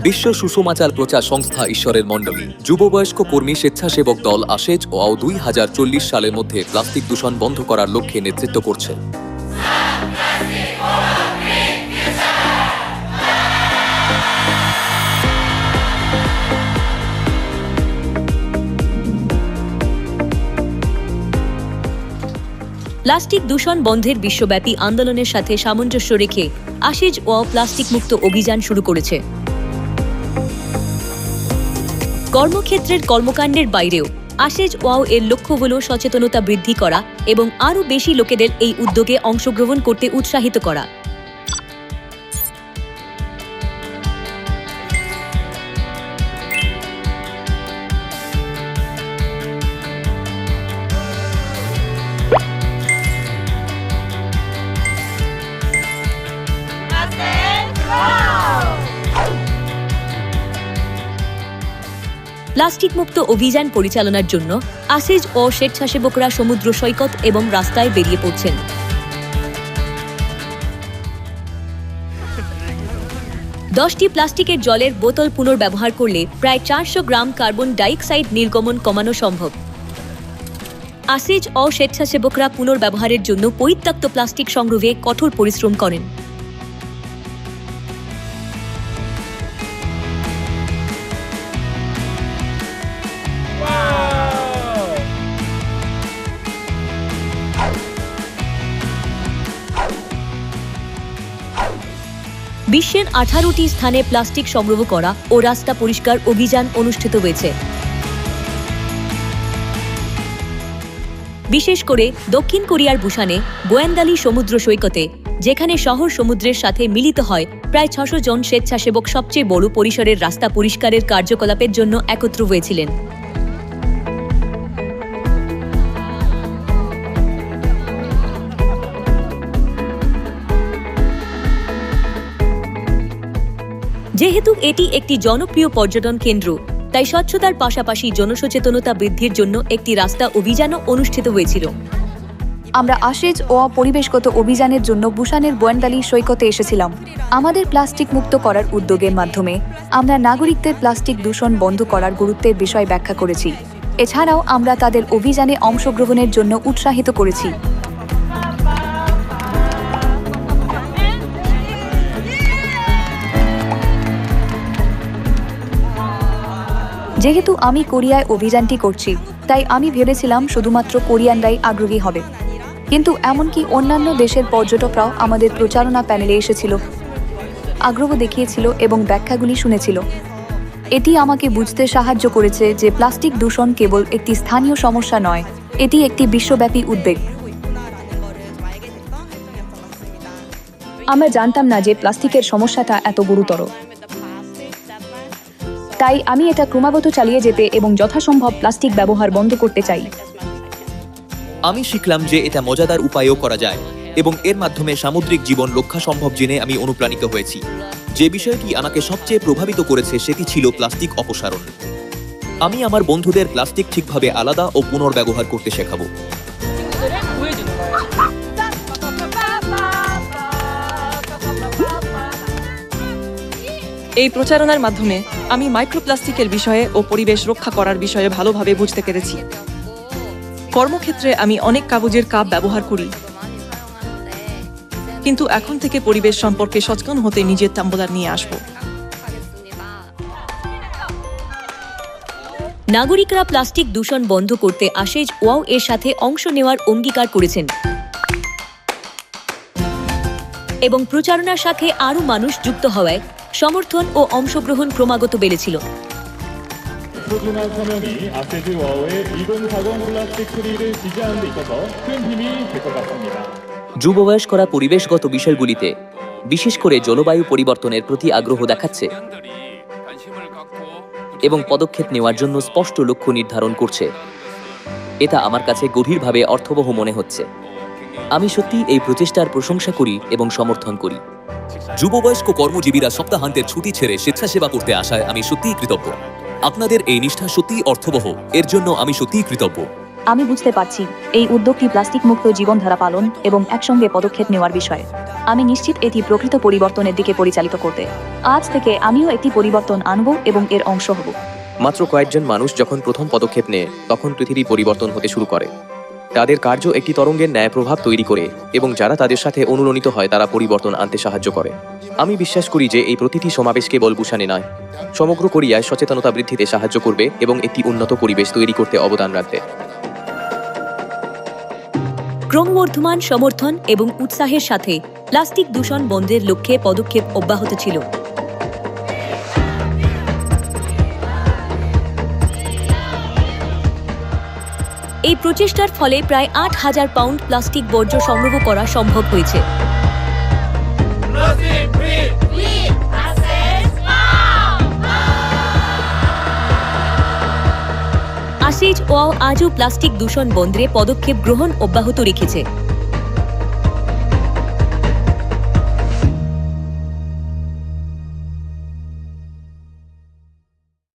বিশ্ব সুষমাচার প্রচার সংস্থা ঈশ্বরের মণ্ডলী যুববয়স্ক কর্মী স্বেচ্ছাসেবক দল আশেজ ওয়াও 2040 সালের মধ্যে প্লাস্টিক দূষণ বন্ধ করার লক্ষ্যে নেতৃত্ব করছে। প্লাস্টিক দূষণ বন্ধের বিশ্বব্যাপী আন্দোলনের সাথে সামঞ্জস্য রেখে আশেজ ওয়াও প্লাস্টিক মুক্ত অভিযান শুরু করেছে। কর্মক্ষেত্রের কর্মকাণ্ডের বাইরেও আশেজ ওয়াও এর লক্ষ্য হল সচেতনতা বৃদ্ধি করা এবং আরও বেশি লোকেদের এই উদ্যোগে অংশগ্রহণ করতে উৎসাহিত করা। প্লাস্টিক মুক্ত অভিযান পরিচালনার জন্য আশেজ ও স্বেচ্ছাসেবকরা সমুদ্র সৈকত এবং রাস্তায় বেরিয়ে পড়ছেন। দশটি প্লাস্টিকের জলের বোতল পুনর্ব্যবহার করলে প্রায় 400 গ্রাম কার্বন ডাইঅক্সাইড নির্গমন কমানো সম্ভব। আশেজ ও স্বেচ্ছাসেবকরা পুনর্ব্যবহারের জন্য পরিত্যক্ত প্লাস্টিক সংগ্রহে কঠোর পরিশ্রম করেন। বিশ্বের 18টি স্থানে প্লাস্টিক সংগ্রহ করা ও রাস্তা পরিষ্কার অভিযান অনুষ্ঠিত হয়েছে। বিশেষ করে দক্ষিণ কোরিয়ার বুসানে বোয়েন্দালি সমুদ্র সৈকতে, যেখানে শহর সমুদ্রের সাথে মিলিত হয়, প্রায় 600 জন স্বেচ্ছাসেবক সবচেয়ে বড় পরিসরের রাস্তা পরিষ্কারের কার্যকলাপের জন্য একত্র হয়েছিলেন। যেহেতু এটি একটি জনপ্রিয় পর্যটন কেন্দ্র, তাই স্বচ্ছতার পাশাপাশি জনসচেতনতা বৃদ্ধির জন্য একটি রাস্তা অভিযানও অনুষ্ঠিত হয়েছিল। আমরা আশেজ ও পরিবেশগত অভিযানের জন্য বুসানের বোয়েন্দালি সৈকতে এসেছিলাম। আমাদের প্লাস্টিক মুক্ত করার উদ্যোগের মাধ্যমে আমরা নাগরিকদের প্লাস্টিক দূষণ বন্ধ করার গুরুত্বের বিষয় ব্যাখ্যা করেছি। এছাড়াও আমরা তাদের অভিযানে অংশগ্রহণের জন্য উৎসাহিত করেছি। যেহেতু আমি কোরিয়ায় অভিযানটি করছি, তাই আমি ভেবেছিলাম শুধুমাত্র কোরিয়ানরাই আগ্রহী হবে, কিন্তু এমনকি অন্যান্য দেশের পর্যটকরাও আমাদের প্রচারণা প্যানেলে এসেছিল, আগ্রহ দেখিয়েছিল এবং ব্যাখ্যাগুলি শুনেছিল। এটি আমাকে বুঝতে সাহায্য করেছে যে প্লাস্টিক দূষণ কেবল একটি স্থানীয় সমস্যা নয়, এটি একটি বিশ্বব্যাপী উদ্বেগ। আমরা জানতাম না যে প্লাস্টিকের সমস্যাটা এত গুরুতর, তাই আমি এটা ক্রমাগত চালিয়ে যেতে এবং যথাসম্ভব প্লাস্টিক ব্যবহার বন্ধ করতে চাই। আমি শিখলাম যে এটা মজাদার উপায়েও করা যায় এবং এর মাধ্যমে সামুদ্রিক জীবন রক্ষা সম্ভব জেনে আমি অনুপ্রাণিত হয়েছি। যে বিষয়টি আমাকে সবচেয়ে প্রভাবিত করেছে সেটি ছিল প্লাস্টিক অপসারণ। আমি আমার বন্ধুদের প্লাস্টিক ঠিকভাবে আলাদা ও পুনর্ব্যবহার করতে শেখাবো। এই প্রচারণার মাধ্যমে আমি মাইক্রোপ্লাস্টিকের বিষয়ে ও পরিবেশ রক্ষা করার বিষয়ে ভালোভাবে বুঝতে পেরেছি। কর্মক্ষেত্রে আমি অনেক কাগজের কাপ ব্যবহার করি, কিন্তু এখন থেকে পরিবেশ সম্পর্কে সচেতন হতে নিজের টাম্বলার নিয়ে আসব। নাগরিকরা প্লাস্টিক দূষণ বন্ধ করতে আশেজ ওয়াও এর সাথে অংশ নেওয়ার অঙ্গীকার করেছেন এবং প্রচারণার সাথে আরও মানুষ যুক্ত হওয়ায় সমর্থন ও অংশগ্রহণ ক্রমাগত বেড়েছিল। 소중한 서명이 아세즈 와우의 2040 플라스틱 프리를 지지하는 데 있어서 큰 힘이 될 것 같습니다. যুববয়স্করা পরিবেশগত বিষয়গুলিতে, বিশেষ করে জলবায়ু পরিবর্তনের প্রতি আগ্রহ দেখাচ্ছে এবং পদক্ষেপ নেওয়ার জন্য স্পষ্ট লক্ষ্য নির্ধারণ করছে। এটা আমার কাছে গভীরভাবে অর্থবহ মনে হচ্ছে। আমি সত্যি এই প্রচেষ্টার প্রশংসা করি এবং সমর্থন করি। যুববয়স্ক কর্মজীবীরা সপ্তাহান্তের ছুটি ছেড়ে স্বেচ্ছাসেবা করতে আসায় আমি সত্যিই কৃতজ্ঞ। আপনাদের এই নিষ্ঠা সত্যিই অর্থবহ, এর জন্য আমি সত্যিই কৃতজ্ঞ। আমি বুঝতে পারছি এই উদ্যোগটি প্লাস্টিক মুক্ত জীবনধারা পালন এবং একসঙ্গে পদক্ষেপ নেওয়ার বিষয়। আমি নিশ্চিত এটি প্রকৃত পরিবর্তনের দিকে পরিচালিত করতে। আজ থেকে আমিও একটি পরিবর্তন আনব এবং এর অংশ হব। মাত্র কয়েকজন মানুষ যখন প্রথম পদক্ষেপ নেয় তখন পৃথিবী পরিবর্তন হতে শুরু করে। তাদের কার্য একটি তরঙ্গের ন্যায় প্রভাব তৈরি করে এবং যারা তাদের সাথে অনুরণিত হয় তারা পরিবর্তন আনতে সাহায্য করে। আমি বিশ্বাস করি যে এই প্রতিটি সমাবেশ কেবল বুসানে নয়, সমগ্র কোরিয়ায় সচেতনতা বৃদ্ধিতে সাহায্য করবে এবং একটি উন্নত পরিবেশ তৈরি করতে অবদান রাখবে। ক্রমবর্ধমান সমর্থন এবং উৎসাহের সাথে প্লাস্টিক দূষণ বন্ধের লক্ষ্যে পদক্ষেপ অব্যাহত ছিল। এই প্রচেষ্টার ফলে প্রায় ৮,০০০ পাউন্ড প্লাস্টিক বর্জ্য সংগ্রহ করা সম্ভব হয়েছে। আশিজ ওয়াও আজও প্লাস্টিক দূষণ বন্ধে পদক্ষেপ গ্রহণ অব্যাহত রেখেছে।